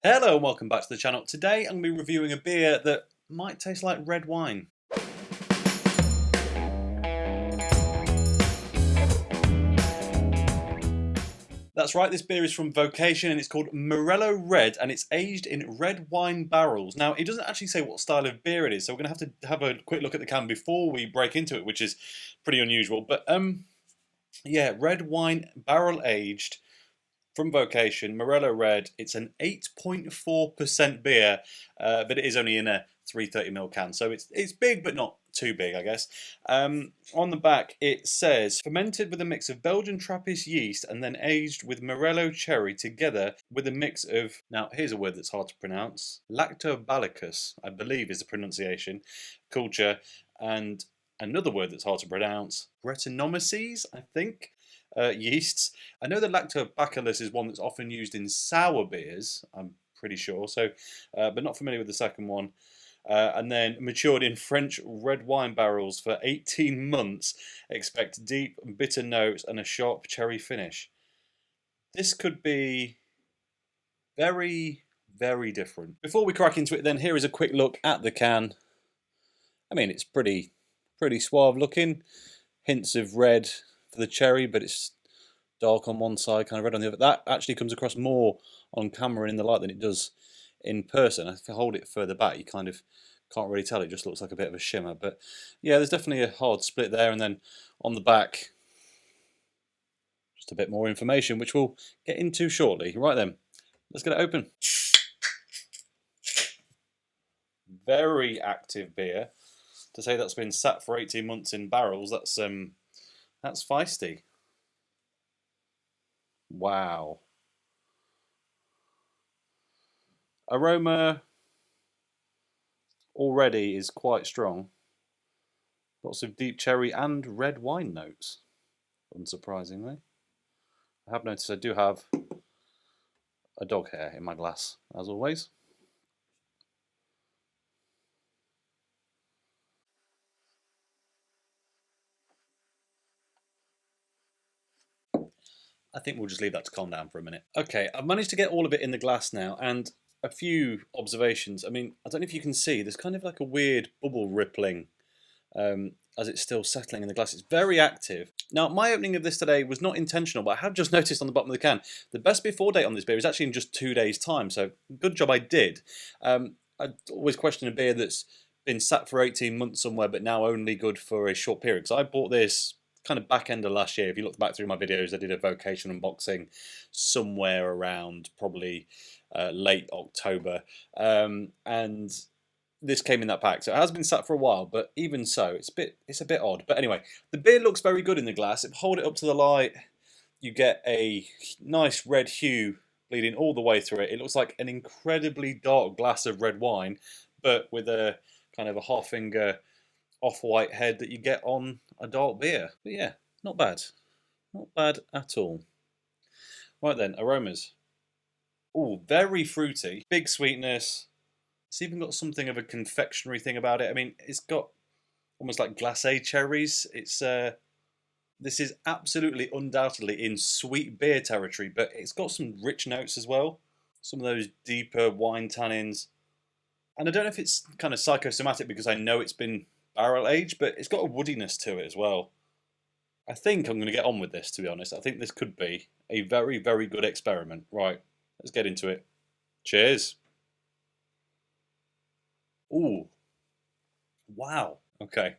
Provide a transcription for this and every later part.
Hello and welcome back to the channel. Today I'm going to be reviewing a beer that might taste like red wine. That's right, this beer is from Vocation and it's called Morello Red and it's aged in red wine barrels. Now, it doesn't actually say what style of beer it is, so we're going to have a quick look at the can before we break into it, which is pretty unusual. But yeah, red wine barrel aged from Vocation, Morello Red. It's an 8.4% beer, but it is only in a 330ml can, so it's big but not too big, I guess. On the back it says, fermented with a mix of Belgian Trappist yeast and then aged with Morello cherry together with a mix of, now here's a word that's hard to pronounce, lactobacillus, I believe is the pronunciation, culture, and another word that's hard to pronounce, Brettanomyces, I think. Yeasts. I know the lactobacillus is one that's often used in sour beers, I'm pretty sure, so, but not familiar with the second one. And then matured in French red wine barrels for 18 months. Expect deep bitter notes and a sharp cherry finish. This could be very, very different. Before we crack into it then, here is a quick look at the can. I mean, it's pretty suave looking. Hints of red for the cherry, but it's dark on one side, kind of red on the other. That actually comes across more on camera in the light than it does in person. If I hold it further back, you kind of can't really tell. It just looks like a bit of a shimmer. But yeah, there's definitely a hard split there. And then on the back, just a bit more information, which we'll get into shortly. Right then, let's get it open. Very active beer. To say that's been sat for 18 months in barrels, that's feisty. Wow. Aroma already is quite strong. Lots of deep cherry and red wine notes, unsurprisingly. I have noticed I do have a dog hair in my glass, as always. I think we'll just leave that to calm down for a minute. Okay, I've managed to get all of it in the glass now, and a few observations. I mean, I don't know if you can see, there's kind of like a weird bubble rippling as it's still settling in the glass. It's very active. Now, my opening of this today was not intentional, but I have just noticed on the bottom of the can, the best before date on this beer is actually in just 2 days' time, so good job I did. I always question a beer that's been sat for 18 months somewhere, but now only good for a short period. Because I bought this kind of back end of last year. If you look back through my videos, I did a Vocation unboxing somewhere around probably late October, and this came in that pack, so it has been sat for a while. But even so, it's a bit odd. But anyway, the beer looks very good in the glass. If you hold it up to the light, you get a nice red hue bleeding all the way through it. It looks like an incredibly dark glass of red wine, but with a kind of a half finger off-white head that you get on a dark beer. But yeah, not bad. Not bad at all. Right then, aromas. Oh, very fruity. Big sweetness. It's even got something of a confectionery thing about it. I mean, it's got almost like glacé cherries. It's this is absolutely, undoubtedly in sweet beer territory, but it's got some rich notes as well. Some of those deeper wine tannins. And I don't know if it's kind of psychosomatic because I know it's been barrel aged, but it's got a woodiness to it as well. I think I'm going to get on with this, to be honest. I think this could be a very, very good experiment. Right, let's get into it. Cheers. Ooh. Wow. Okay.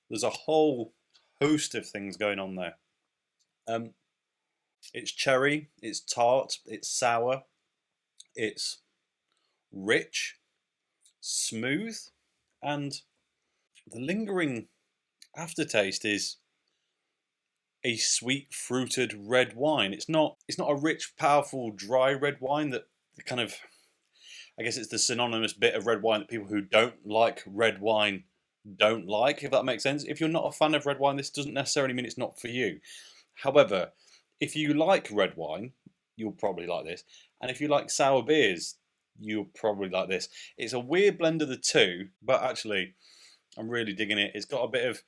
There's a whole host of things going on there. It's cherry, it's tart, it's sour, it's rich, smooth, and the lingering aftertaste is a sweet fruited red wine. It's not a rich, powerful, dry red wine that kind of, I guess it's the synonymous bit of red wine that people who don't like red wine don't like, if that makes sense. If you're not a fan of red wine, this doesn't necessarily mean it's not for you. However, if you like red wine, you'll probably like this. And if you like sour beers, you'll probably like this. It's a weird blend of the two, but actually, I'm really digging it. It's got a bit of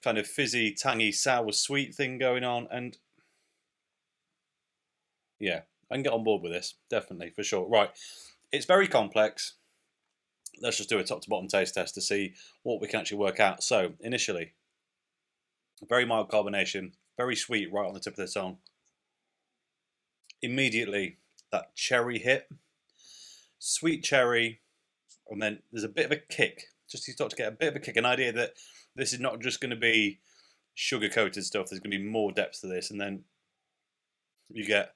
kind of fizzy, tangy, sour, sweet thing going on. And yeah, I can get on board with this, definitely, for sure. Right, it's very complex. Let's just do a top to bottom taste test to see what we can actually work out. So, initially, very mild carbonation, very sweet right on the tip of the tongue. Immediately, that cherry hit, sweet cherry, and then there's a bit of a kick. Just you start to get a bit of a kick, an idea that this is not just going to be sugar coated stuff. There's going to be more depth to this, and then you get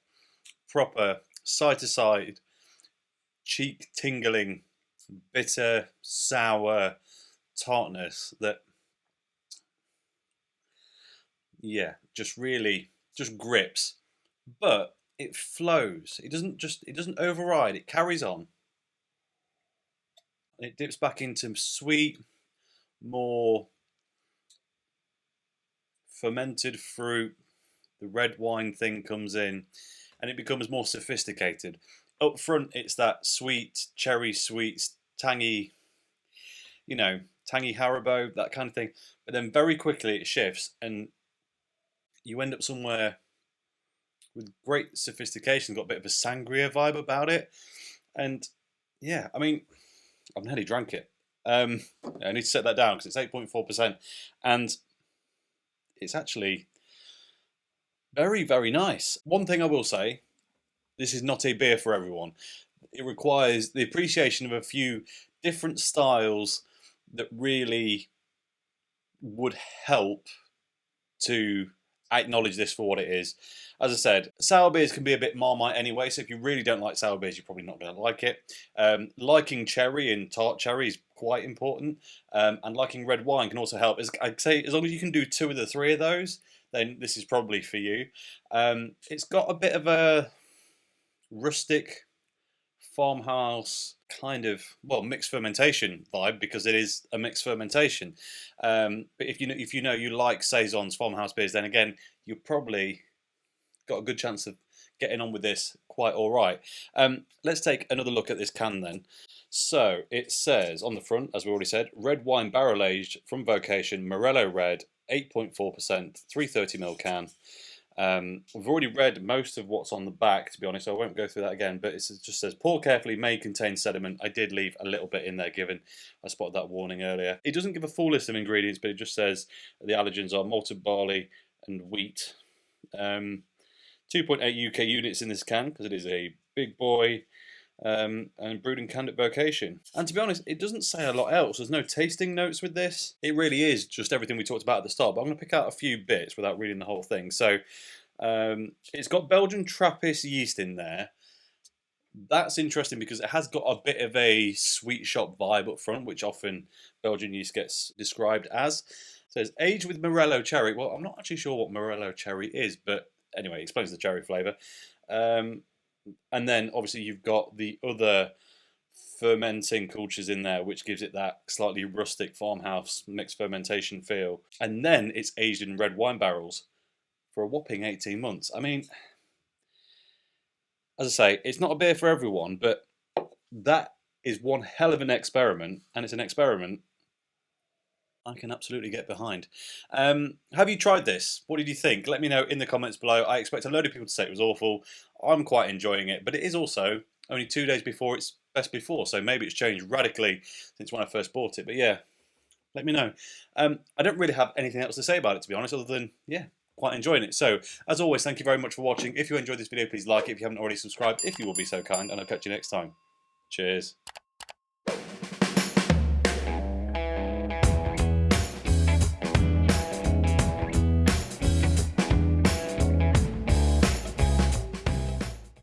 proper side to side, cheek tingling, bitter, sour tartness that, yeah, just really just grips, but it flows. It doesn't override. It carries on. It dips back into sweet, more fermented fruit. The red wine thing comes in, and it becomes more sophisticated. Up front, it's that sweet cherry sweets, tangy, tangy Haribo, that kind of thing. But then very quickly it shifts, and you end up somewhere with great sophistication. Got a bit of a sangria vibe about it, and yeah, I mean, I've nearly drank it. I need to set that down because it's 8.4%, and it's actually very, very nice. One thing I will say, this is not a beer for everyone. It requires the appreciation of a few different styles that really would help to acknowledge this for what it is. As I said, sour beers can be a bit Marmite anyway, so if you really don't like sour beers, you're probably not going to like it. Liking cherry and tart cherry is quite important, and liking red wine can also help. I'd say as long as you can do 2 of the 3 of those, then this is probably for you. It's got a bit of a rustic farmhouse kind of, well, mixed fermentation vibe, because it is a mixed fermentation. But if you know you like saisons, farmhouse beers, then again you've probably got a good chance of getting on with this quite all right. Let's take another look at this can then. So it says on the front, as we already said, red wine barrel aged from Vocation Morello Red, 8.4%, 330ml can. We've already read most of what's on the back, to be honest, so I won't go through that again, but it just says, pour carefully, may contain sediment. I did leave a little bit in there, given I spotted that warning earlier. It doesn't give a full list of ingredients, but it just says the allergens are malted barley and wheat. 2.8 UK units in this can, because it is a big boy, and brewed and canned at Vocation. And to be honest, it doesn't say a lot else. There's no tasting notes with this. It really is just everything we talked about at the start, but I'm going to pick out a few bits without reading the whole thing. So it's got Belgian Trappist yeast in there. That's interesting because it has got a bit of a sweet shop vibe up front, which often Belgian yeast gets described as. So it's aged with Morello cherry. Well, I'm not actually sure what Morello cherry is, but anyway, it explains the cherry flavour. And then obviously you've got the other fermenting cultures in there, which gives it that slightly rustic farmhouse mixed fermentation feel. And then it's aged in red wine barrels for a whopping 18 months. I mean, as I say, it's not a beer for everyone, but that is one hell of an experiment, and it's an experiment I can absolutely get behind. Have you tried this? What did you think? Let me know in the comments below. I expect a load of people to say it was awful. I'm quite enjoying it, but it is also only 2 days before its best before, so maybe it's changed radically since when I first bought it. But yeah, let me know. I don't really have anything else to say about it, to be honest, other than, yeah, quite enjoying it. So, as always, thank you very much for watching. If you enjoyed this video, please like it. If you haven't already subscribed, if you will be so kind, and I'll catch you next time. Cheers.